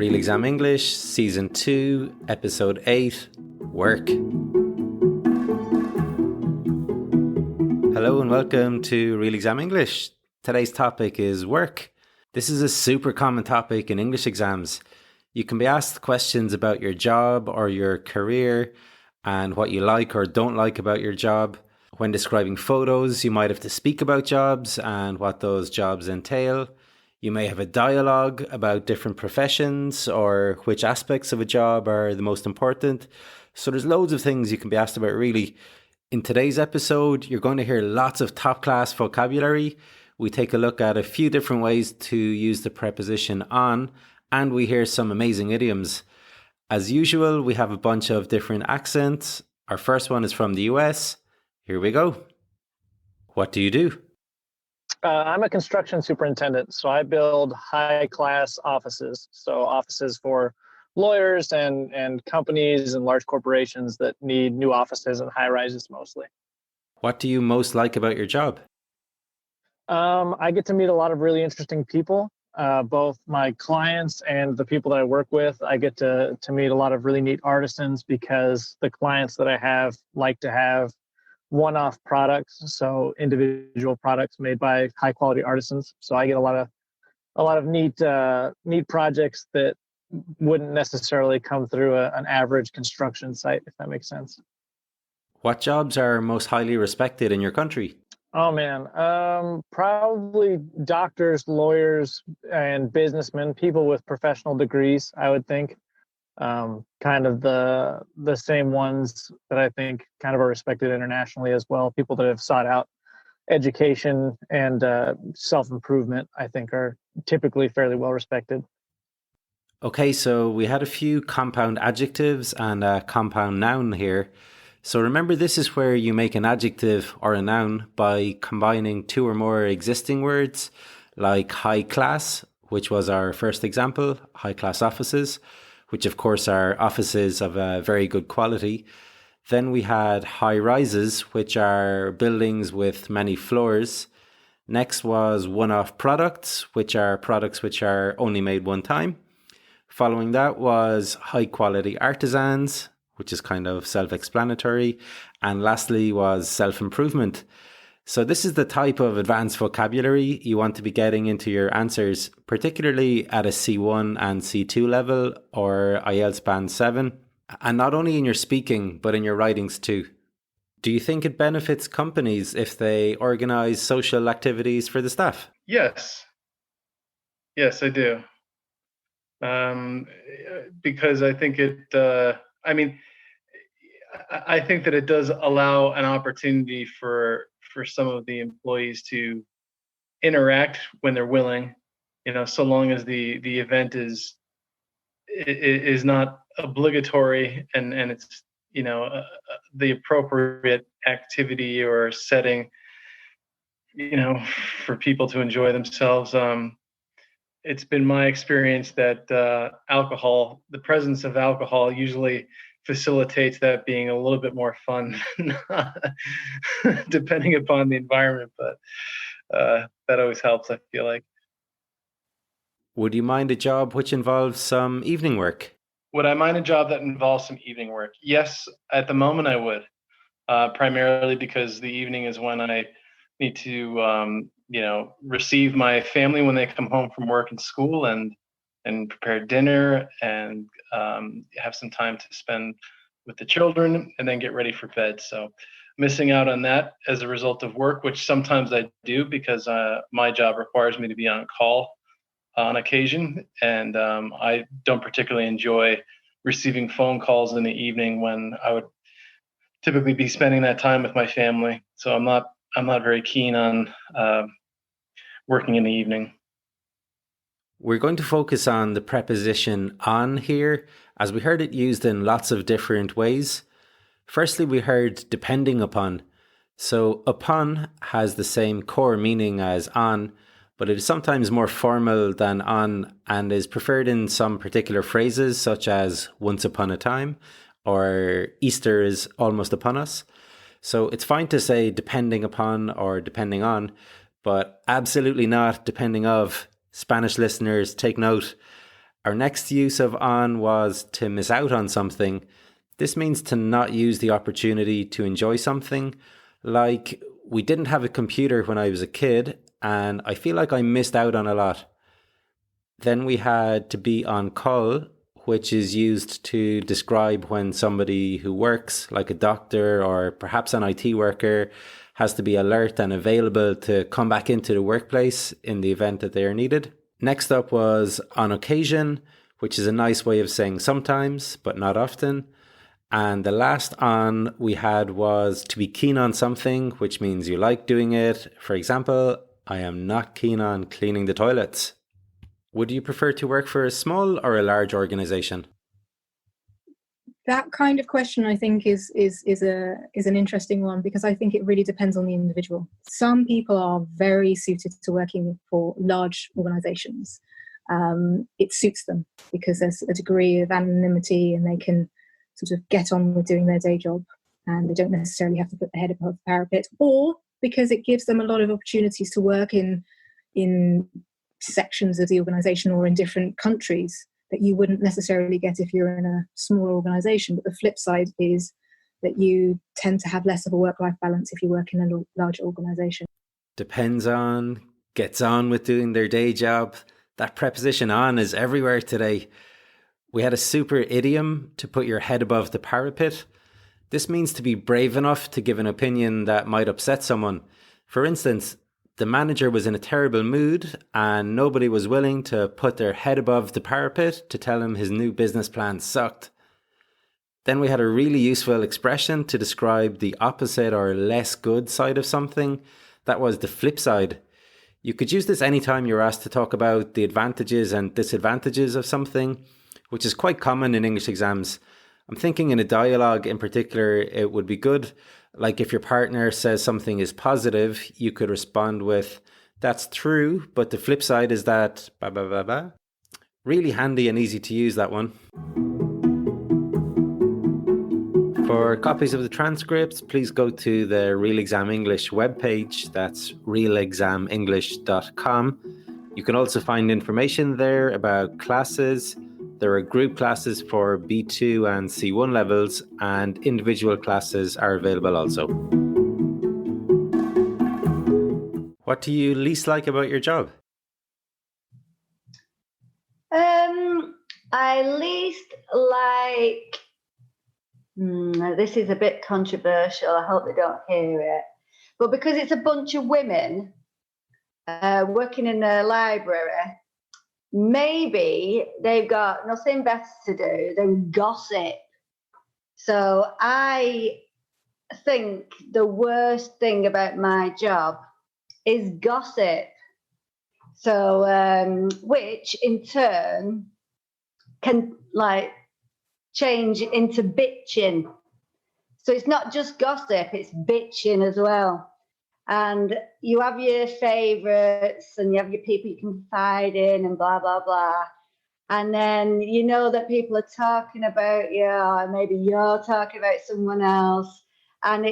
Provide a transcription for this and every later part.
Real Exam English, Season 2, Episode 8, Work. Hello and welcome to Real Exam English. Today's topic is work. This is a super common topic in English exams. You can be asked questions about your job or your career and what you like or don't like about your job. When describing photos, you might have to speak about jobs and what those jobs entail. You may have a dialogue about different professions or which aspects of a job are the most important. So there's loads of things you can be asked about really. In today's episode, you're going to hear lots of top-class vocabulary. We take a look at a few different ways to use the preposition on, and we hear some amazing idioms. As usual, we have a bunch of different accents. Our first one is from the US. Here we go. What do you do? I'm a construction superintendent, so I build high-class offices. So offices for lawyers and companies and large corporations that need new offices and high-rises mostly. What do you most like about your job? I get to meet a lot of really interesting people, both my clients and the people that I work with. I get to meet a lot of really neat artisans because the clients that I have like to have one-off products, so individual products made by high-quality artisans. So I get a lot of neat projects that wouldn't necessarily come through an average construction site, if that makes sense. What jobs are most highly respected in your country? Oh man, probably doctors, lawyers, and businessmen, people with professional degrees, I would think. Kind of the same ones that I think kind of are respected internationally as well. People that have sought out education and self-improvement, I think, are typically fairly well respected. Okay, so we had a few compound adjectives and a compound noun here. So remember, this is where you make an adjective or a noun by combining two or more existing words, like high class, which was our first example, high class offices, which of course are offices of a very good quality. Then we had high rises, which are buildings with many floors. Next was one-off products, which are products which are only made one time. Following that was high quality artisans, which is kind of self-explanatory. And lastly was self-improvement. So this is the type of advanced vocabulary you want to be getting into your answers, particularly at a C1 and C2 level or IELTS Band 7. And not only in your speaking, but in your writings too. Do you think it benefits companies if they organise social activities for the staff? Yes, I do. Because I think I think that it does allow an opportunity for some of the employees to interact when they're willing, so long as the event is not obligatory and it's, the appropriate activity or setting, for people to enjoy themselves. It's been my experience that the presence of alcohol usually facilitates that being a little bit more fun, depending upon the environment. But that always helps, I feel like. Would you mind a job which involves some evening work? Would I mind a job that involves some evening work? Yes, at the moment I would, primarily because the evening is when I need to, receive my family when they come home from work and school and prepare dinner and have some time to spend with the children and then get ready for bed. So missing out on that as a result of work, which sometimes I do because my job requires me to be on call on occasion. And I don't particularly enjoy receiving phone calls in the evening when I would typically be spending that time with my family. So I'm not very keen on working in the evening. We're going to focus on the preposition on here, as we heard it used in lots of different ways. Firstly, we heard depending upon. So upon has the same core meaning as on, but it is sometimes more formal than on and is preferred in some particular phrases, such as once upon a time or Easter is almost upon us. So it's fine to say depending upon or depending on, but absolutely not depending of. Spanish listeners, take note. Our next use of on was to miss out on something. This means to not use the opportunity to enjoy something. Like, we didn't have a computer when I was a kid, and I feel like I missed out on a lot. Then we had to be on call, which is used to describe when somebody who works, like a doctor or perhaps an IT worker, has to be alert and available to come back into the workplace in the event that they are needed. Next up was on occasion, which is a nice way of saying sometimes, but not often. And the last on we had was to be keen on something, which means you like doing it. For example, I am not keen on cleaning the toilets. Would you prefer to work for a small or a large organization? That kind of question, I think, is an interesting one, because I think it really depends on the individual. Some people are very suited to working for large organizations. It suits them because there's a degree of anonymity and they can sort of get on with doing their day job and they don't necessarily have to put their head above the parapet, or because it gives them a lot of opportunities to work in sections of the organization or in different countries that you wouldn't necessarily get if you're in a smaller organization. But the flip side is that you tend to have less of a work-life balance if you work in a larger organization. Depends on, gets on with doing their day job. That preposition on is everywhere today. We had a super idiom to put your head above the parapet. This means to be brave enough to give an opinion that might upset someone. For instance, the manager was in a terrible mood and nobody was willing to put their head above the parapet to tell him his new business plan sucked. Then we had a really useful expression to describe the opposite or less good side of something. That was the flip side. You could use this anytime you're asked to talk about the advantages and disadvantages of something, which is quite common in English exams. I'm thinking in a dialogue in particular, it would be good. Like if your partner says something is positive, you could respond with, that's true, but the flip side is that blah, blah, blah, blah. Really handy and easy to use, that one. For copies of the transcripts, please go to the Real Exam English webpage. That's realexamenglish.com. You can also find information there about classes. There are group classes for B2 and C1 levels, and individual classes are available also. What do you least like about your job? I least like... this is a bit controversial. I hope they don't hear it. But because it's a bunch of women working in a library, maybe they've got nothing better to do than gossip. So I think the worst thing about my job is gossip. So, which in turn can change into bitching. So it's not just gossip, it's bitching as well. And you have your favourites and you have your people you can confide in and blah, blah, blah. And then you know that people are talking about you, or maybe you're talking about someone else. And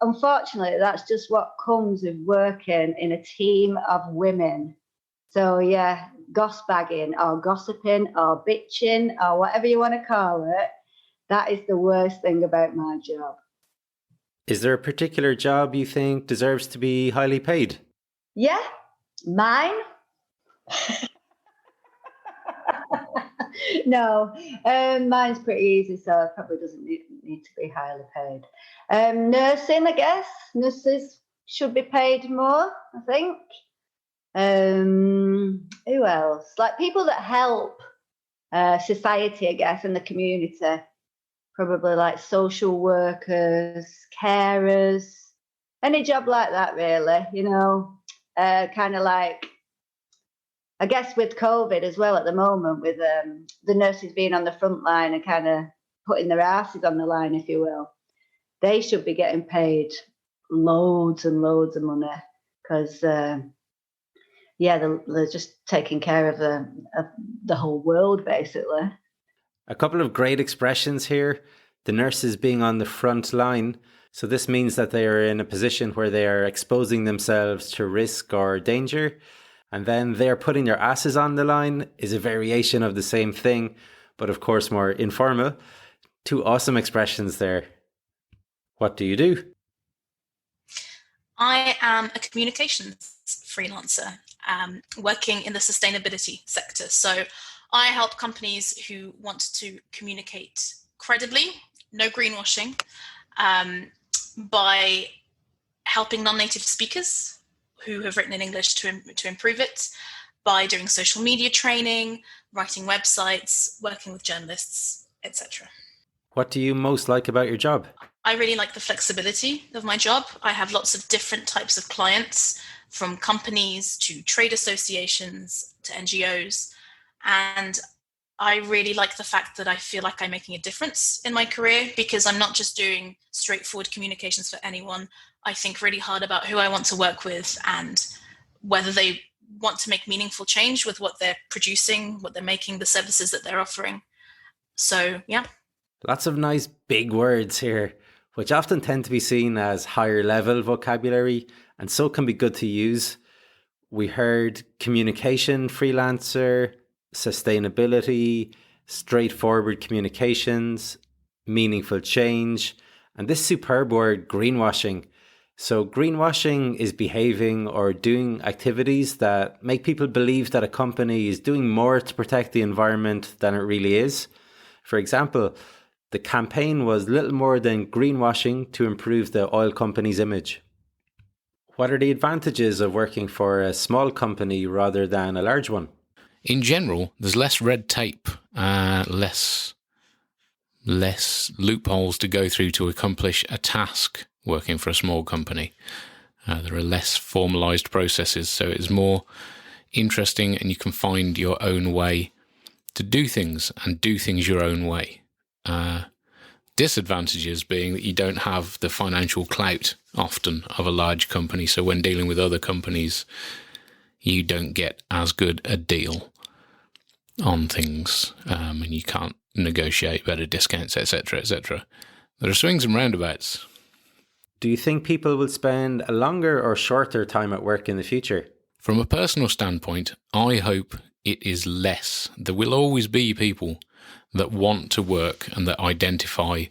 unfortunately, that's just what comes with working in a team of women. So yeah, gossbagging or gossiping or bitching or whatever you want to call it, that is the worst thing about my job. Is there a particular job you think deserves to be highly paid? Yeah, mine. No, mine's pretty easy, so it probably doesn't need to be highly paid. Nursing, I guess. Nurses should be paid more, I think. Who else? Like people that help society, I guess, and the community. Probably like social workers, carers, any job like that, really, you know, kind of like, I guess with COVID as well at the moment, with the nurses being on the front line and kind of putting their asses on the line, if you will, they should be getting paid loads and loads of money because, they're just taking care of the whole world, basically. A couple of great expressions here. The nurses being on the front line. So this means that they are in a position where they are exposing themselves to risk or danger. And then they're putting their asses on the line is a variation of the same thing, but of course more informal. Two awesome expressions there. What do you do? I am a communications freelancer working in the sustainability sector. So I help companies who want to communicate credibly, no greenwashing, by helping non-native speakers who have written in English to improve it, by doing social media training, writing websites, working with journalists, etc. What do you most like about your job? I really like the flexibility of my job. I have lots of different types of clients, from companies to trade associations to NGOs. And I really like the fact that I feel like I'm making a difference in my career, because I'm not just doing straightforward communications for anyone. I think really hard about who I want to work with and whether they want to make meaningful change with what they're producing, what they're making, the services that they're offering. So, yeah. Lots of nice big words here, which often tend to be seen as higher level vocabulary and so can be good to use. We heard communication freelancer, sustainability, straightforward communications, meaningful change, and this superb word, greenwashing. So greenwashing is behaving or doing activities that make people believe that a company is doing more to protect the environment than it really is. For example, the campaign was little more than greenwashing to improve the oil company's image. What are the advantages of working for a small company rather than a large one? In general, there's less red tape, less loopholes to go through to accomplish a task working for a small company. There are less formalized processes, so it's more interesting and you can find your own way to do things and do things your own way. Disadvantages being that you don't have the financial clout often of a large company, so when dealing with other companies, you don't get as good a deal on things, and you can't negotiate better discounts, etc., etc. There are swings and roundabouts. Do you think people will spend a longer or shorter time at work in the future? From a personal standpoint, I hope it is less. There will always be people that want to work and that identify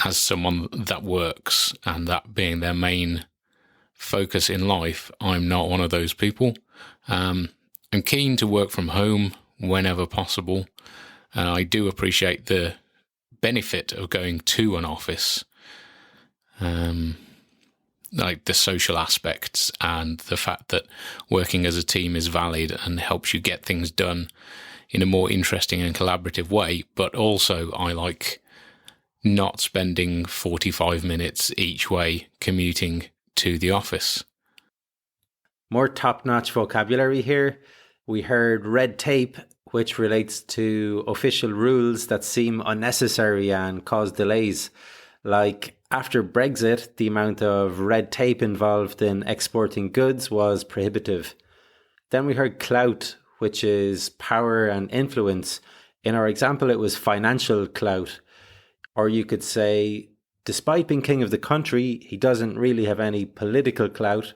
as someone that works and that being their main focus in life. I'm not one of those people. I'm keen to work from home whenever possible. I do appreciate the benefit of going to an office, like the social aspects and the fact that working as a team is valid and helps you get things done in a more interesting and collaborative way. But also I like not spending 45 minutes each way commuting to the office. More top-notch vocabulary here. We heard red tape, which relates to official rules that seem unnecessary and cause delays. Like after Brexit, the amount of red tape involved in exporting goods was prohibitive. Then we heard clout, which is power and influence. In our example, it was financial clout. Or you could say, despite being king of the country, he doesn't really have any political clout.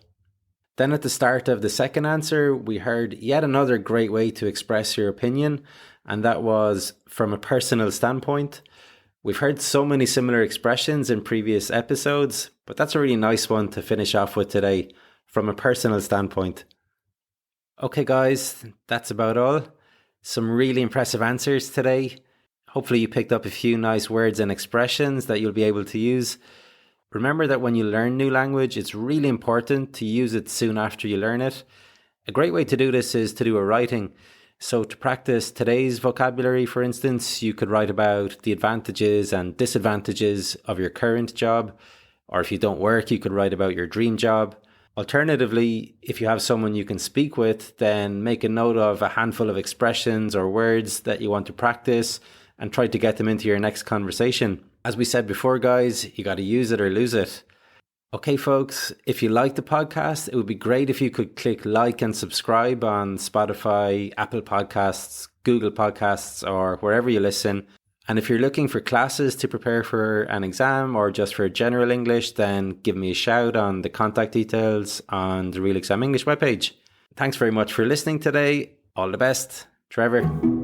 Then at the start of the second answer, we heard yet another great way to express your opinion, and that was from a personal standpoint. We've heard so many similar expressions in previous episodes, but that's a really nice one to finish off with today, from a personal standpoint. Okay guys, that's about all. Some really impressive answers today. Hopefully you picked up a few nice words and expressions that you'll be able to use. Remember that when you learn new language, it's really important to use it soon after you learn it. A great way to do this is to do a writing. So to practice today's vocabulary, for instance, you could write about the advantages and disadvantages of your current job. Or if you don't work, you could write about your dream job. Alternatively, if you have someone you can speak with, then make a note of a handful of expressions or words that you want to practice and try to get them into your next conversation. As we said before, guys, you got to use it or lose it. Okay, folks, if you like the podcast, it would be great if you could click like and subscribe on Spotify, Apple Podcasts, Google Podcasts, or wherever you listen. And if you're looking for classes to prepare for an exam or just for general English, then give me a shout on the contact details on the Real Exam English webpage. Thanks very much for listening today. All the best. Trevor.